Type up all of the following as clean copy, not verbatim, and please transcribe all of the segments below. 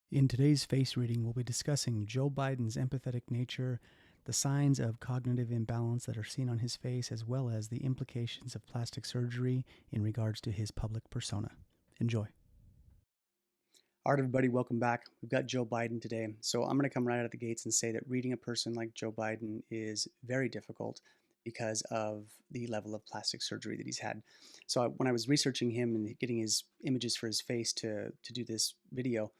In today's face reading, we'll be discussing Joe Biden's empathetic nature, the signs of cognitive imbalance that are seen on his face, as well as the implications of plastic surgery in regards to his public persona. Enjoy. All right, everybody, welcome back. We've got Joe Biden today. So I'm going to come right out of the gates and say that reading a person like Joe Biden is very difficult because of the level of plastic surgery that he's had. So when I was researching him and getting his images for his face to do this video,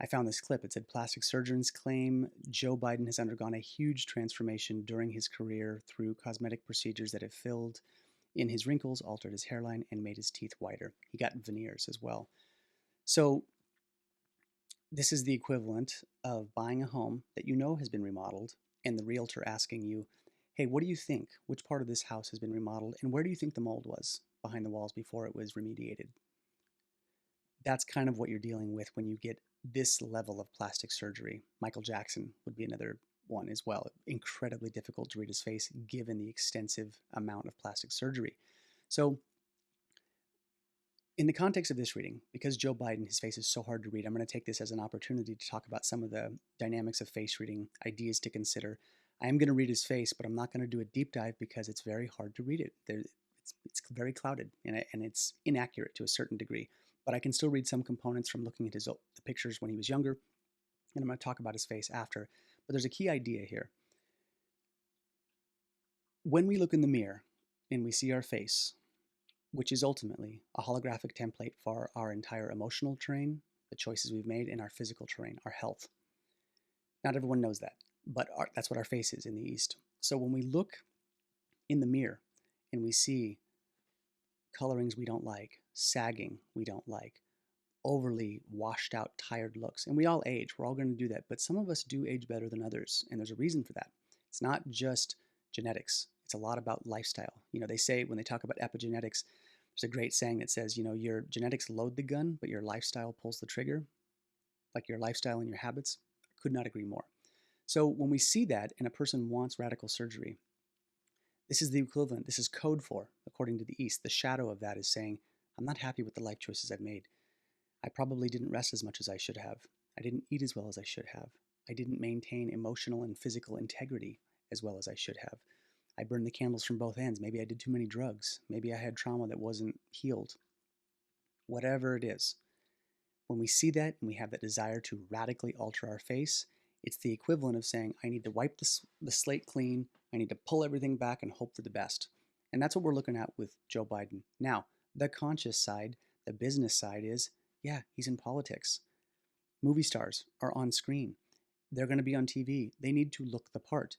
I found this clip. It said plastic surgeons claim Joe Biden has undergone a huge transformation during his career through cosmetic procedures that have filled in his wrinkles, altered his hairline, and made his teeth whiter. He got veneers as well. So this is the equivalent of buying a home that you know has been remodeled and the realtor asking you, hey, what do you think? Which part of this house has been remodeled and where do you think the mold was behind the walls before it was remediated? That's kind of what you're dealing with when you get this level of plastic surgery. Michael Jackson would be another one as well. Incredibly difficult to read his face given the extensive amount of plastic surgery. So in the context of this reading, because Joe Biden, his face is so hard to read, I'm going to take this as an opportunity to talk about some of the dynamics of face reading, ideas to consider. I am going to read his face, but I'm not going to do a deep dive because it's very hard to read it. It's very clouded and it's inaccurate to a certain degree. But I can still read some components from looking at the pictures when he was younger, and I'm going to talk about his face after. But there's a key idea here. When we look in the mirror and we see our face, which is ultimately a holographic template for our entire emotional terrain, the choices we've made, and our physical terrain, our health. Not everyone knows that, but that's what our face is in the East. So when we look in the mirror and we see colorings we don't like, sagging we don't like, overly washed out, tired looks, and we all age, we're all going to do that, but some of us do age better than others, and there's a reason for that. It's not just genetics, it's a lot about lifestyle. They say when they talk about epigenetics, there's a great saying that says, your genetics load the gun, but your lifestyle pulls the trigger, like your lifestyle and your habits. I could not agree more. So when we see that and a person wants radical surgery, this is the equivalent, this is code for, according to the East, the shadow of that is saying, I'm not happy with the life choices I've made. I probably didn't rest as much as I should have. I didn't eat as well as I should have. I didn't maintain emotional and physical integrity as well as I should have. I burned the candles from both ends. Maybe I did too many drugs. Maybe I had trauma that wasn't healed. Whatever it is, when we see that and we have that desire to radically alter our face, it's the equivalent of saying, I need to wipe the slate clean. I need to pull everything back and hope for the best. And that's what we're looking at with Joe Biden. Now, the conscious side, the business side is, yeah, he's in politics. Movie stars are on screen. They're going to be on TV. They need to look the part.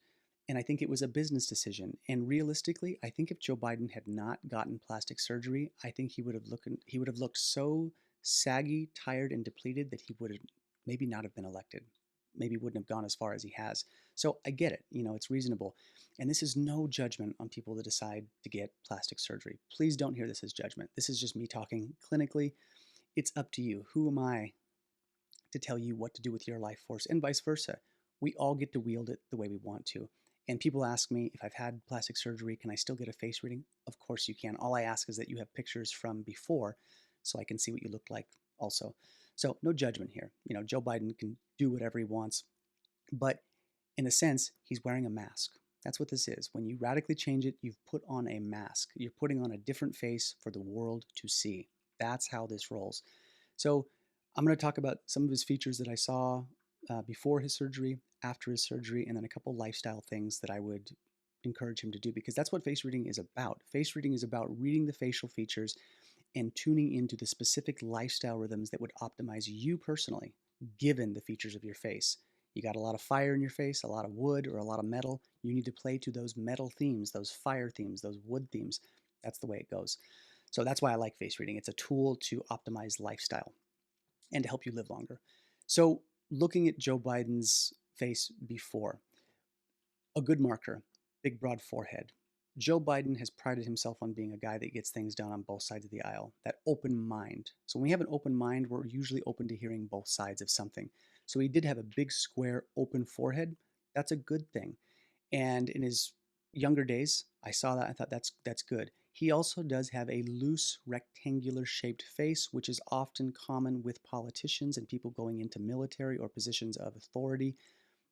And I think it was a business decision. And realistically, I think if Joe Biden had not gotten plastic surgery, I think he would have looked so saggy, tired, and depleted that he would have maybe not have been elected. Maybe wouldn't have gone as far as he has. So I get it. It's reasonable. And this is no judgment on people that decide to get plastic surgery. Please don't hear this as judgment. This is just me talking clinically. It's up to you. Who am I to tell you what to do with your life force, and vice versa? We all get to wield it the way we want to. And people ask me, if I've had plastic surgery, can I still get a face reading? Of course you can. All I ask is that you have pictures from before so I can see what you looked like also. So no judgment here. Joe Biden can do whatever he wants, but in a sense, he's wearing a mask. That's what this is. When you radically change it, you've put on a mask. You're putting on a different face for the world to see. That's how this rolls. So I'm going to talk about some of his features that I saw before his surgery, after his surgery, and then a couple lifestyle things that I would encourage him to do, because that's what face reading is about. Face reading is about reading the facial features and tuning into the specific lifestyle rhythms that would optimize you personally, given the features of your face. You got a lot of fire in your face, a lot of wood, or a lot of metal. You need to play to those metal themes, those fire themes, those wood themes. That's the way it goes. So that's why I like face reading. It's a tool to optimize lifestyle and to help you live longer. So looking at Joe Biden's face before, a good marker, big broad forehead. Joe Biden has prided himself on being a guy that gets things done on both sides of the aisle, that open mind. So when we have an open mind, we're usually open to hearing both sides of something. So he did have a big square open forehead. That's a good thing. And in his younger days, I saw that. I thought that's good. He also does have a loose rectangular shaped face, which is often common with politicians and people going into military or positions of authority.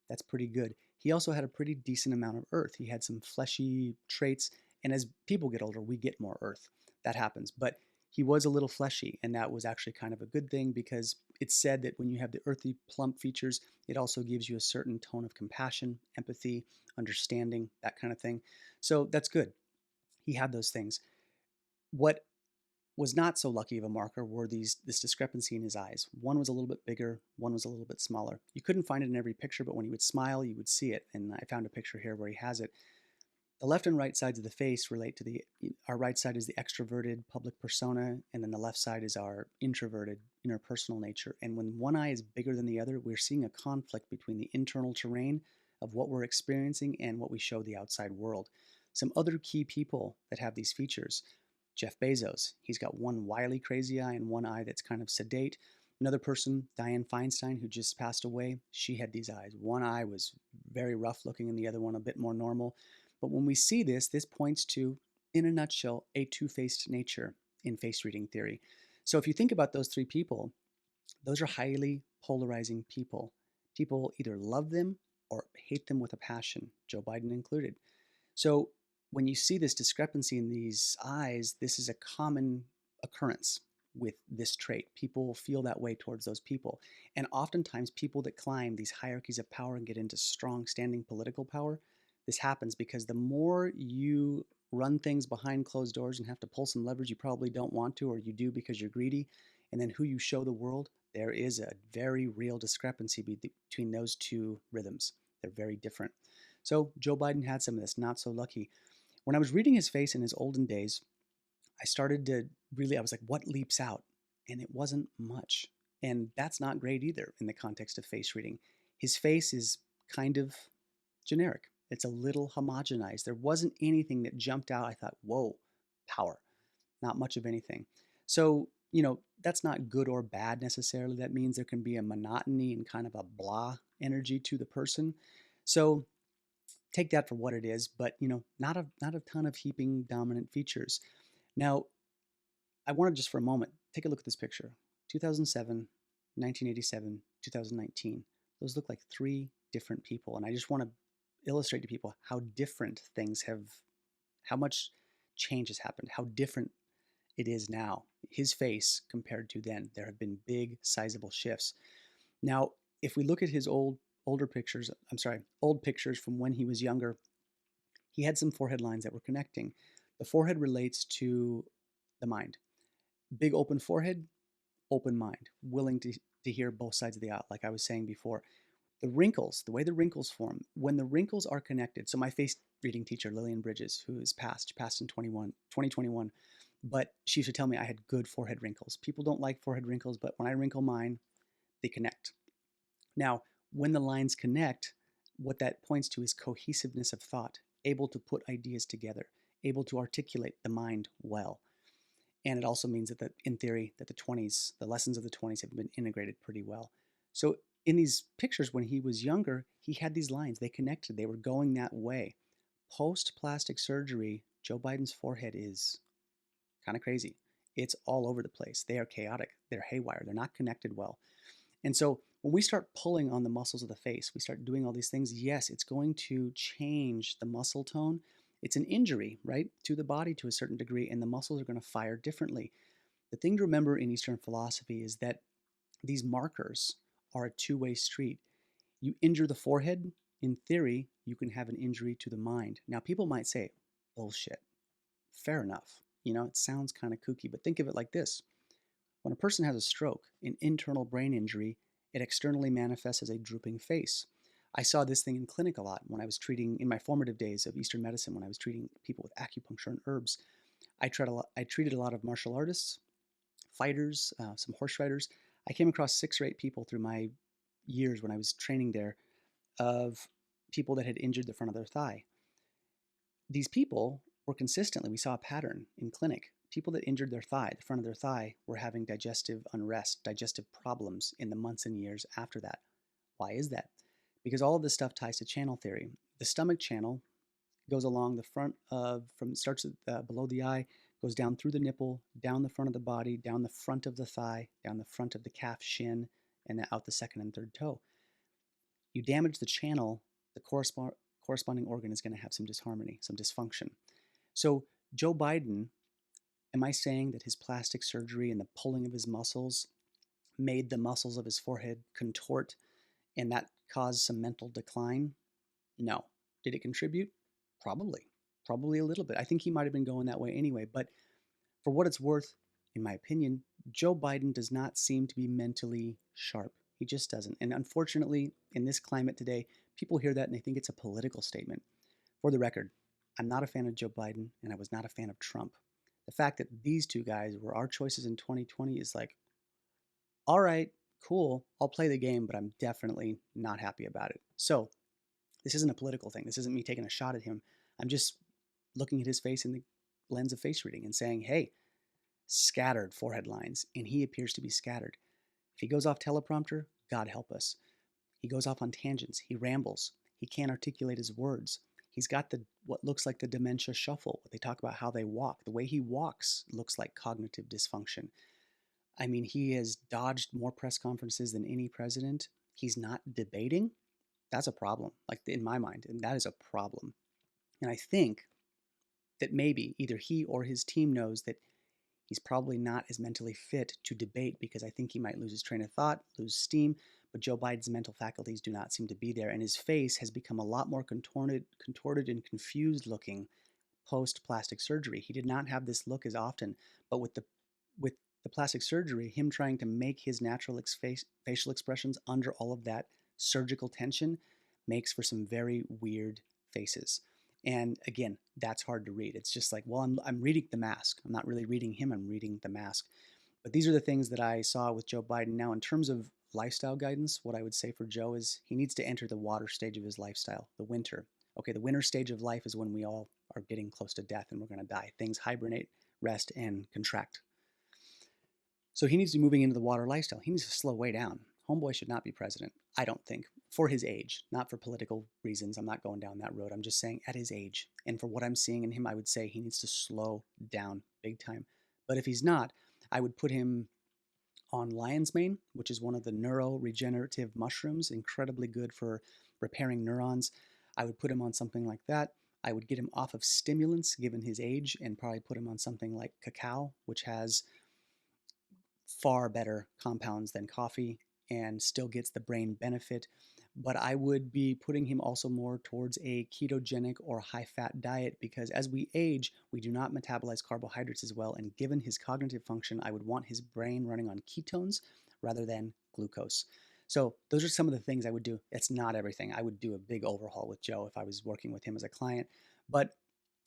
That's pretty good. He also had a pretty decent amount of earth. He had some fleshy traits, and as people get older, we get more earth. That happens. But he was a little fleshy, and that was actually kind of a good thing because it's said that when you have the earthy, plump features, it also gives you a certain tone of compassion, empathy, understanding, that kind of thing. So that's good. He had those things. What was not so lucky of a marker were this discrepancy in his eyes. One was a little bit bigger, one was a little bit smaller. You couldn't find it in every picture, but when he would smile, you would see it. And I found a picture here where he has it. The left and right sides of the face relate to our right side is the extroverted public persona, and then the left side is our introverted interpersonal nature. And when one eye is bigger than the other, we're seeing a conflict between the internal terrain of what we're experiencing and what we show the outside world. Some other key people that have these features: Jeff Bezos, he's got one wily crazy eye and one eye that's kind of sedate. Another person, Dianne Feinstein, who just passed away, she had these eyes. One eye was very rough looking and the other one a bit more normal. But when we see this points to, in a nutshell, a two-faced nature in face reading theory. So if you think about those three people, those are highly polarizing people. People either love them or hate them with a passion, Joe Biden included. So when you see this discrepancy in these eyes, this is a common occurrence with this trait. People feel that way towards those people. And oftentimes, people that climb these hierarchies of power and get into strong standing political power, this happens because the more you run things behind closed doors and have to pull some leverage you probably don't want to, or you do because you're greedy, and then who you show the world, there is a very real discrepancy between those two rhythms. They're very different. So Joe Biden had some of this, not so lucky. When I was reading his face in his olden days, I started to really, I was like, what leaps out? And it wasn't much. And that's not great either in the context of face reading. His face is kind of generic. It's a little homogenized. There wasn't anything that jumped out. I thought, whoa, power. Not much of anything. So, that's not good or bad necessarily. That means there can be a monotony and kind of a blah energy to the person. So take that for what it is, but not a ton of heaping dominant features. Now, I want to just for a moment take a look at this picture. 2007, 1987, 2019. Those look like three different people, and I just want to illustrate to people how different things have, how much change has happened, how different it is now. His face compared to then, there have been big, sizable shifts. Now, if we look at his older pictures, old pictures from when he was younger, he had some forehead lines that were connecting. The forehead relates to the mind. Big open forehead, open mind, willing to hear both sides of the aisle, like I was saying before. The wrinkles, the way the wrinkles form, when the wrinkles are connected. So my face reading teacher, Lillian Bridges, who is passed in 2021, but she used to tell me I had good forehead wrinkles. People don't like forehead wrinkles, but when I wrinkle mine, they connect. Now, when the lines connect, what that points to is cohesiveness of thought, able to put ideas together, able to articulate the mind well. And it also means that, in theory, that the lessons of the 20s have been integrated pretty well. So in these pictures when he was younger, he had these lines, they connected, they were going that way. Post-plastic surgery, Joe Biden's forehead is kind of crazy. It's all over the place. They are chaotic, they're haywire, they're not connected well. And so when we start pulling on the muscles of the face, we start doing all these things, yes, it's going to change the muscle tone. It's an injury, right, to the body to a certain degree, and the muscles are going to fire differently. The thing to remember in Eastern philosophy is that these markers are a two-way street. You injure the forehead, in theory, you can have an injury to the mind. Now, people might say, bullshit. Fair enough. It sounds kind of kooky, but think of it like this. When a person has a stroke, an internal brain injury, it externally manifests as a drooping face. I saw this thing in clinic a lot when I was treating, in my formative days of Eastern medicine, when I was treating people with acupuncture and herbs. I treated a lot of martial artists, fighters, some horse riders. I came across 6 or 8 people through my years when I was training there of people that had injured the front of their thigh. These people were consistently, we saw a pattern in clinic. People that injured their thigh, the front of their thigh, were having digestive unrest, digestive problems in the months and years after that. Why is that? Because all of this stuff ties to channel theory. The stomach channel goes along the front of, from starts at, below the eye, goes down through the nipple, down the front of the body, down the front of the thigh, down the front of the calf shin, and then out the second and third toe. You damage the channel, the corresponding organ is going to have some disharmony, some dysfunction. So, Joe Biden, am I saying that his plastic surgery and the pulling of his muscles made the muscles of his forehead contort and that caused some mental decline? No. Did it contribute? Probably. Probably a little bit. I think he might have been going that way anyway. But for what it's worth, in my opinion, Joe Biden does not seem to be mentally sharp. He just doesn't. And unfortunately, in this climate today, people hear that and they think it's a political statement. For the record, I'm not a fan of Joe Biden and I was not a fan of Trump. The fact that these two guys were our choices in 2020 is like, all right, cool, I'll play the game, but I'm definitely not happy about it. So, this isn't a political thing. This isn't me taking a shot at him. I'm just looking at his face in the lens of face reading and saying, hey, scattered forehead lines, and he appears to be scattered. If he goes off teleprompter, God help us. He goes off on tangents. He rambles. He can't articulate his words. He's got the what looks like the dementia shuffle. They talk about how they walk. The way he walks looks like cognitive dysfunction. I mean, he has dodged more press conferences than any president. He's not debating. That's a problem, like in my mind, and that is a problem. And I think that maybe either he or his team knows that he's probably not as mentally fit to debate because I think he might lose his train of thought, lose steam. But Joe Biden's mental faculties do not seem to be there, and his face has become a lot more contorted and confused looking post plastic surgery. He did not have this look as often, but with the plastic surgery, him trying to make his natural facial expressions under all of that surgical tension makes for some very weird faces. And again, that's hard to read. It's just like, well, I'm reading the mask. I'm not really reading him, I'm reading the mask. But these are the things that I saw with Joe Biden. Now, in terms of lifestyle guidance, what I would say for Joe is he needs to enter the water stage of his lifestyle, the winter. Okay, the winter stage of life is when we all are getting close to death and we're going to die. Things hibernate, rest, and contract. So he needs to be moving into the water lifestyle. He needs to slow way down. Homeboy should not be president, I don't think, for his age, not for political reasons. I'm not going down that road. I'm just saying at his age. And for what I'm seeing in him, I would say he needs to slow down big time. But if he's not, I would put him on lion's mane, which is one of the neuroregenerative mushrooms, incredibly good for repairing neurons. I would put him on something like that. I would get him off of stimulants given his age and probably put him on something like cacao, which has far better compounds than coffee and still gets the brain benefit. But I would be putting him also more towards a ketogenic or high fat diet because as we age, we do not metabolize carbohydrates as well. And given his cognitive function, I would want his brain running on ketones rather than glucose. So those are some of the things I would do. It's not everything. I would do a big overhaul with Joe if I was working with him as a client. But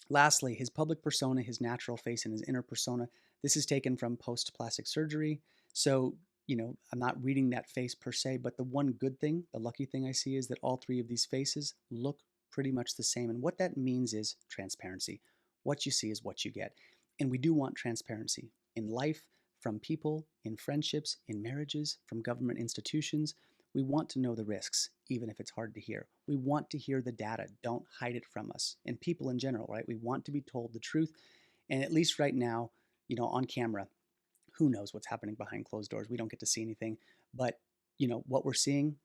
lastly, his public persona, his natural face, and his inner persona. This is taken from post plastic surgery. So, I'm not reading that face per se, but the one good thing, the lucky thing I see is that all three of these faces look pretty much the same. And what that means is transparency. What you see is what you get. And we do want transparency in life, from people, in friendships, in marriages, from government institutions. We want to know the risks, even if it's hard to hear. We want to hear the data. Don't hide it from us. And people in general, right? We want to be told the truth. And at least right now, on camera, who knows what's happening behind closed doors? We don't get to see anything. But, what we're seeing,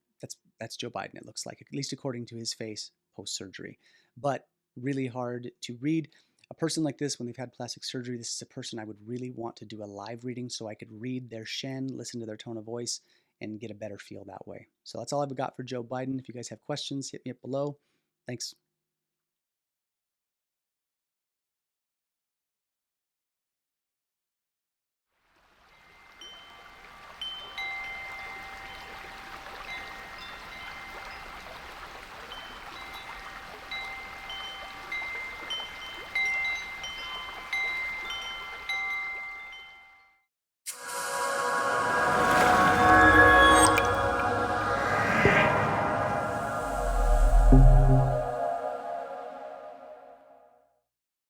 that's Joe Biden, it looks like, at least according to his face post surgery. But really hard to read. A person like this, when they've had plastic surgery, this is a person I would really want to do a live reading so I could read their shen, listen to their tone of voice, and get a better feel that way. So that's all I've got for Joe Biden. If you guys have questions, hit me up below. Thanks.